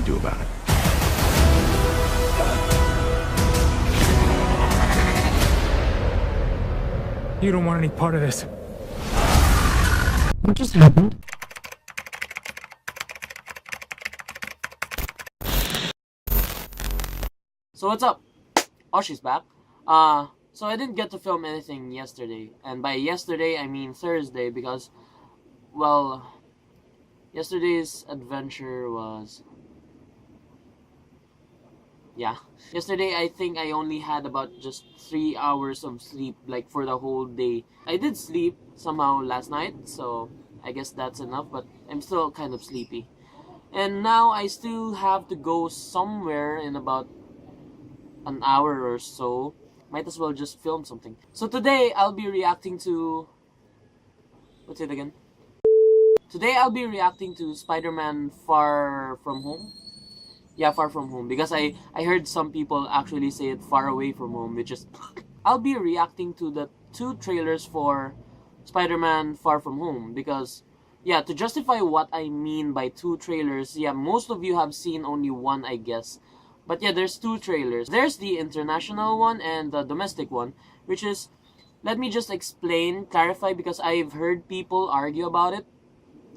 gonna do about it? You don't want any part of this. What just happened? So what's up? Oshi's back. So I didn't get to film anything yesterday. And by yesterday, I mean Thursday because, well, yesterday's adventure was... Yeah. Yesterday, I think I only had about just 3 hours of sleep, like, for the whole day. I did sleep somehow last night, so I guess that's enough, but I'm still kind of sleepy. And now I still have to go somewhere in about an hour or so. Might as well just film something. So today, I'll be reacting to... What's it again? Today, I'll be reacting to Spider-Man Far From Home. Yeah, Far From Home. Because I heard some people actually say it Far Away From Home, which is... I'll be reacting to the 2 trailers for Spider-Man Far From Home. Because, yeah, to justify what I mean by 2 trailers, yeah, most of you have seen only one, I guess. But yeah, there's 2 trailers. There's the international one and the domestic one, which is... Let me just explain, clarify, because I've heard people argue about it.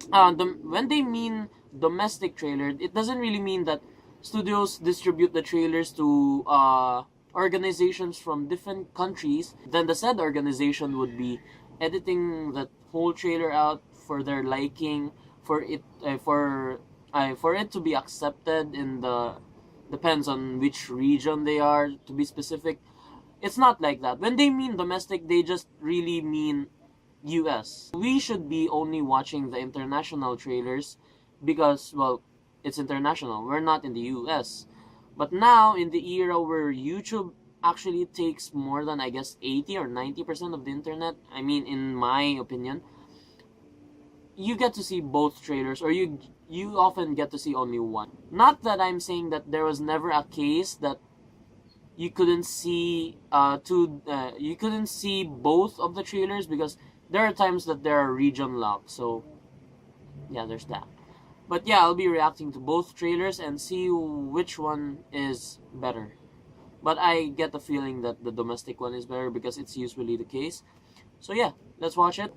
When they mean domestic trailer, it doesn't really mean that studios distribute the trailers to organizations from different countries. Then the said organization would be editing that whole trailer out for their liking, for it to be accepted in the... Depends on which region they are, to be specific. It's not like that. When they mean domestic, they just really mean US. We should be only watching the international trailers because, well, it's international. We're not in the US. But now, in the era where YouTube actually takes more than, I guess, 80 or 90% of the internet, I mean, in my opinion, you get to see both trailers, or you often get to see only one. Not that I'm saying that there was never a case that you couldn't see you couldn't see both of the trailers, because there are times that there are region locked. So yeah, there's that. But yeah, I'll be reacting to both trailers and see which one is better. But I get the feeling that the domestic one is better because it's usually the case. So yeah, let's watch it.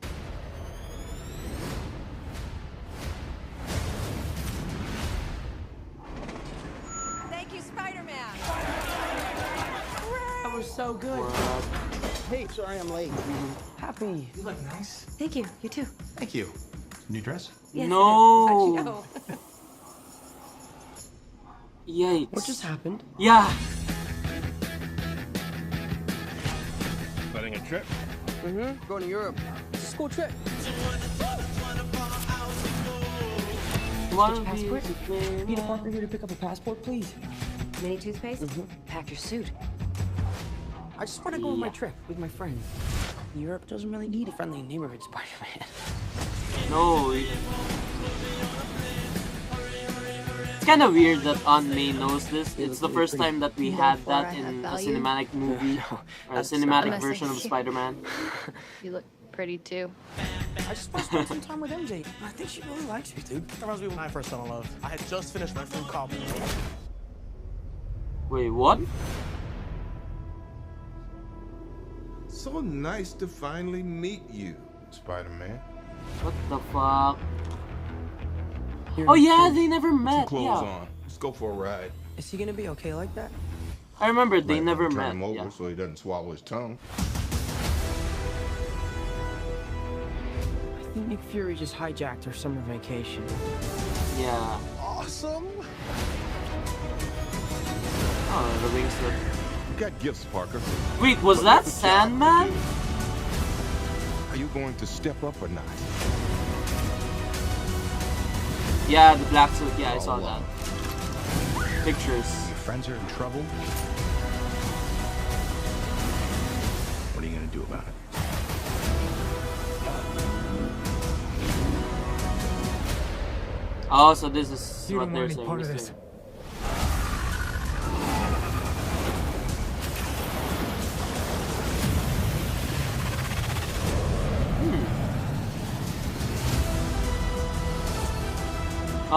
Thank you, Spider-Man. That was so good. Hey, sorry I'm late. Happy. You look nice. Thank you. You too. Thank you. New dress? Yes, No. how'd you know? Yikes. What just happened? Yeah. Planning a trip? Mm-hmm. Going to Europe. It's a school trip. Passport? Peter Parker here to pick up a passport, please. Mini toothpaste? Pack your suit. I just want to go on my trip with my friends. Europe doesn't really need a friendly neighborhood Spider-Man. No. It's kind of weird that Aunt May knows this. It's the first time that we had that in a cinematic movie, or a cinematic version of Spider-Man. You look pretty too. I just want to spend some time with MJ. I think she really likes me, dude. That reminds me when I first fell in love. I had just finished my food call. Wait, what? So nice to finally meet you, Spider-Man. What the fuck? Oh yeah, they never Put met. some clothes Yeah, on. Let's go for a ride. Is he gonna be okay like that? I remember they Might never wanna turn met. him over Yeah. so he doesn't swallow his tongue. I think Nick Fury just hijacked her summer vacation. Yeah. Awesome. Oh, the wings look. You got gifts, Parker. Wait, was that Sandman? Are you going to step up or not? Yeah, the black suit. Yeah, I saw that. Pictures. Your friends are in trouble? What are you gonna do about it? Oh, so this is You what don't they're want any saying. part of this.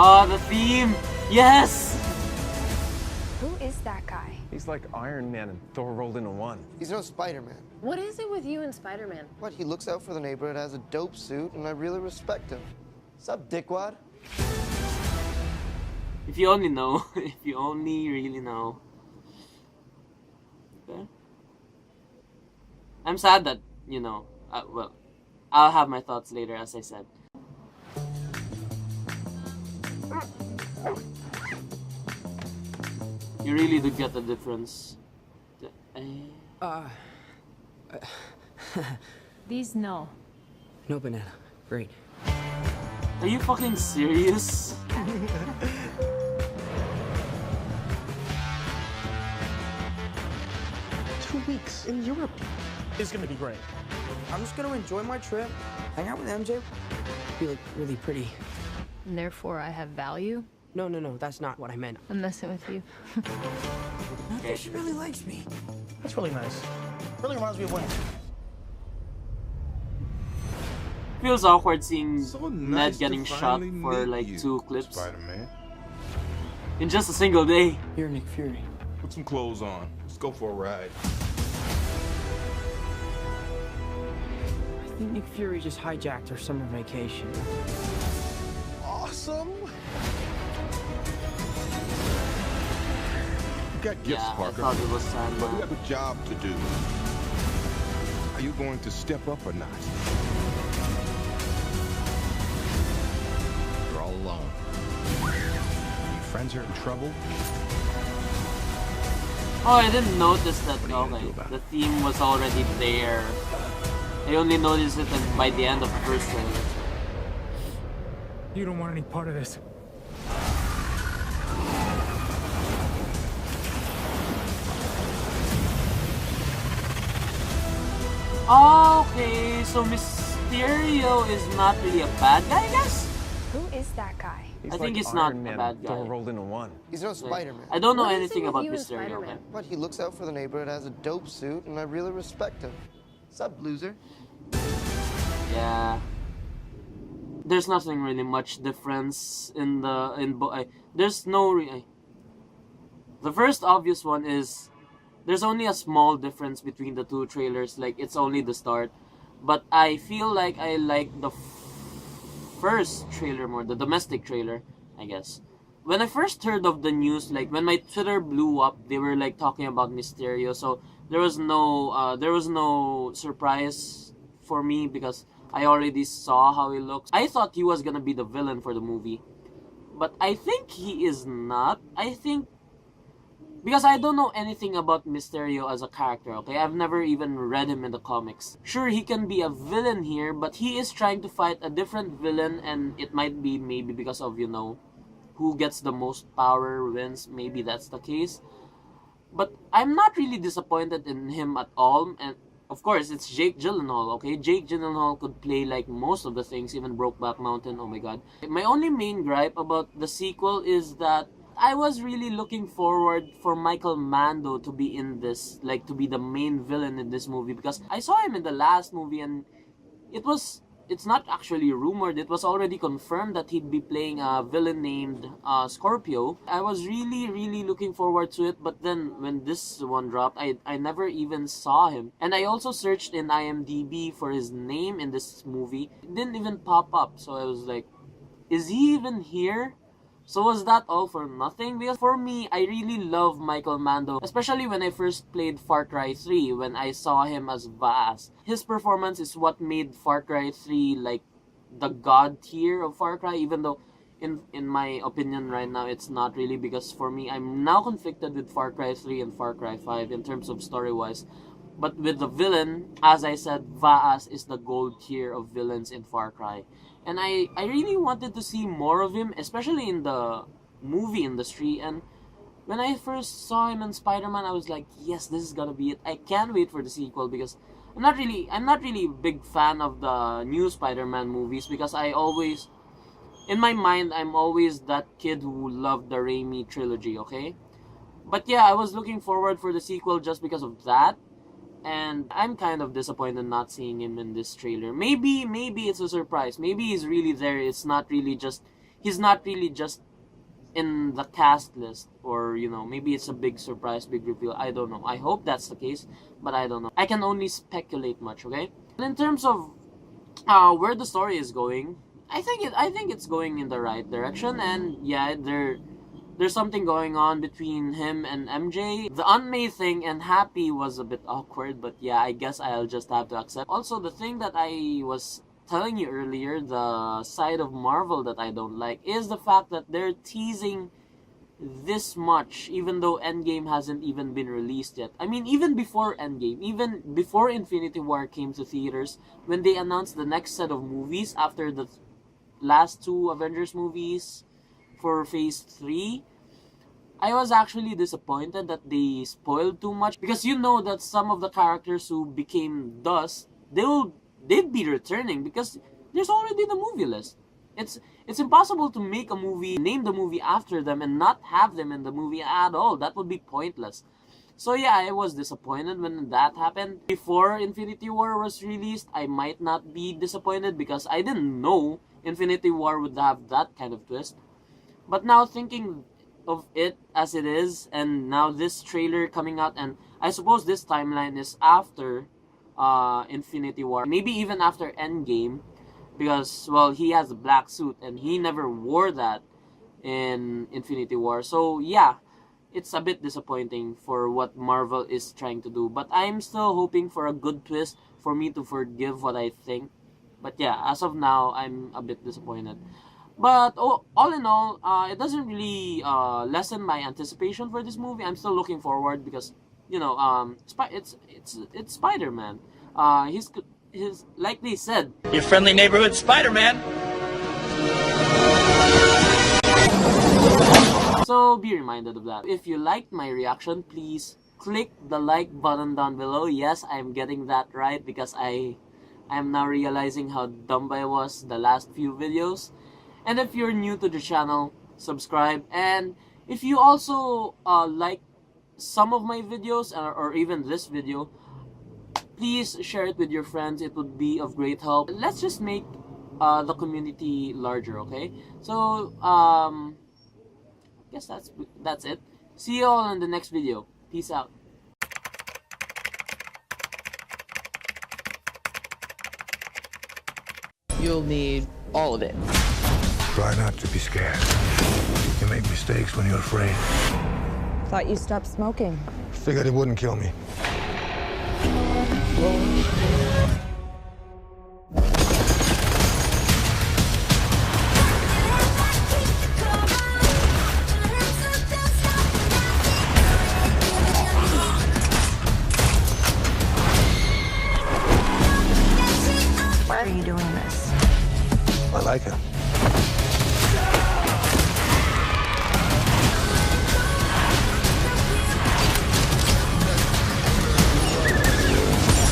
Oh, the theme! Yes! that guy? He's like Iron Man and Thor rolled into one. He's no Spider-Man. What is it with you and Spider-Man? What? He looks out for the neighborhood, has a dope suit, and I really respect him. Sup, dickwad? If you only know, if you only really know. Okay. I'm sad that, you know, well, I'll have my thoughts later, as I said. You really do get the difference. These no. No banana. Great. Are you fucking serious? 2 weeks in Europe. It's gonna be great. I'm just gonna enjoy my trip, hang out with MJ. Be like really pretty. And therefore I have value? No, that's not what I meant. I'm messing with you. I think she really likes me. That's really nice. Really reminds me of when. Feels awkward seeing So Ned nice to getting shot finally for meet like you, 2 clips Spider-Man. in just a single day. You're Nick Fury. Put some clothes on. Let's go for a ride. I think Nick Fury just hijacked our summer vacation. Awesome. You got gifts, Yeah, I Parker. thought it was But we Sandman. have a job to do. Are you going to step up or not? You're all alone. Your friends are in trouble. Oh, I didn't notice that. What are you gonna Okay, do about the it? theme was already there. I only noticed it by the end of the first trailer. You don't want any part of this. Okay, so Mysterio is not really a bad guy, I guess? Who is that guy? He's I think like he's not Iron a Man bad and Thor guy. rolled into one. He's no Spider-Man. I don't know What is it anything with about you and Mysterio. Spider-Man? Okay? What? He looks out for the neighborhood, has a dope suit, and I really respect him. Sup, loser? Yeah. There's nothing really much difference in there's no the first obvious one is there's only a small difference between the 2 trailers, like it's only the start. But I feel like I like the first trailer more, the domestic trailer, I guess. When I first heard of the news, like when my Twitter blew up, they were like talking about Mysterio, so there was no surprise for me because I already saw how he looks. I thought he was gonna be the villain for the movie, but I think he is not. I think because I don't know anything about Mysterio as a character, okay? I've never even read him in the comics. Sure, he can be a villain here, but he is trying to fight a different villain, and it might be maybe because of, you know, who gets the most power wins. Maybe that's the case. But I'm not really disappointed in him at all, and of course, it's Jake Gyllenhaal, okay? Jake Gyllenhaal could play like most of the things, even Brokeback Mountain, oh my god. My only main gripe about the sequel is that I was really looking forward for Michael Mando to be in this, like to be the main villain in this movie, because I saw him in the last movie and it's not actually rumored, it was already confirmed that he'd be playing a villain named Scorpio. I was really looking forward to it, but then when this one dropped, I never even saw him. And I also searched in IMDb for his name in this movie. It didn't even pop up, so I was like, is he even here? So was that all for nothing? Because for me, I really love Michael Mando, especially when I first played Far Cry 3, when I saw him as Vaas. His performance is what made Far Cry 3 like the god tier of Far Cry, even though in my opinion right now it's not really, because for me, I'm now conflicted with Far Cry 3 and Far Cry 5 in terms of story-wise. But with the villain, as I said, Vaas is the gold tier of villains in Far Cry. And I really wanted to see more of him, especially in the movie industry. And when I first saw him in Spider-Man, I was like, yes, this is gonna be it. I can't wait for the sequel, because I'm not really a big fan of the new Spider-Man movies, because in my mind, I'm always that kid who loved the Raimi trilogy, okay? But yeah, I was looking forward for the sequel just because of that. And I'm kind of disappointed not seeing him in this trailer. Maybe it's a surprise. Maybe he's really there. He's not really just in the cast list, or you know, maybe it's a big surprise, big reveal. I don't know. I hope that's the case, but I don't know. I can only speculate much. Okay. And in terms of where the story is going, I think it's going in the right direction, and yeah, there's something going on between him and MJ. The Aunt May thing and Happy was a bit awkward, but yeah, I guess I'll just have to accept. Also, the thing that I was telling you earlier, the side of Marvel that I don't like, is the fact that they're teasing this much, even though Endgame hasn't even been released yet. I mean, even before Endgame, even before Infinity War came to theaters, when they announced the next set of movies after the last two Avengers movies for Phase 3, I was actually disappointed that they spoiled too much, because you know that some of the characters who became dust, they'd be returning because there's already the movie list. It's impossible to make a movie, name the movie after them, and not have them in the movie at all. That would be pointless. So yeah, I was disappointed when that happened. Before Infinity War was released, I might not be disappointed because I didn't know Infinity War would have that kind of twist. But now thinking of it as it is, and now this trailer coming out, and I suppose this timeline is after Infinity War, maybe even after Endgame, because, well, he has a black suit and he never wore that in Infinity War. So yeah, it's a bit disappointing for what Marvel is trying to do, but I'm still hoping for a good twist for me to forgive what I think. But yeah, as of now, I'm a bit disappointed. But all in all, it doesn't really lessen my anticipation for this movie. I'm still looking forward because, you know, it's Spider-Man. He's like they said, your friendly neighborhood Spider-Man. So be reminded of that. If you liked my reaction, please click the like button down below. Yes, I'm getting that right because I am now realizing how dumb I was the last few videos. And if you're new to the channel, subscribe. And if you also like some of my videos or even this video, please share it with your friends. It would be of great help. Let's just make the community larger, okay? So, I guess that's it. See you all in the next video. Peace out. You'll need all of it. Try not to be scared. You make mistakes when you're afraid. Thought you stopped smoking. Figured it wouldn't kill me. Why are you doing this? I like her.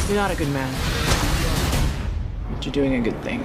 You're not a good man, but you're doing a good thing.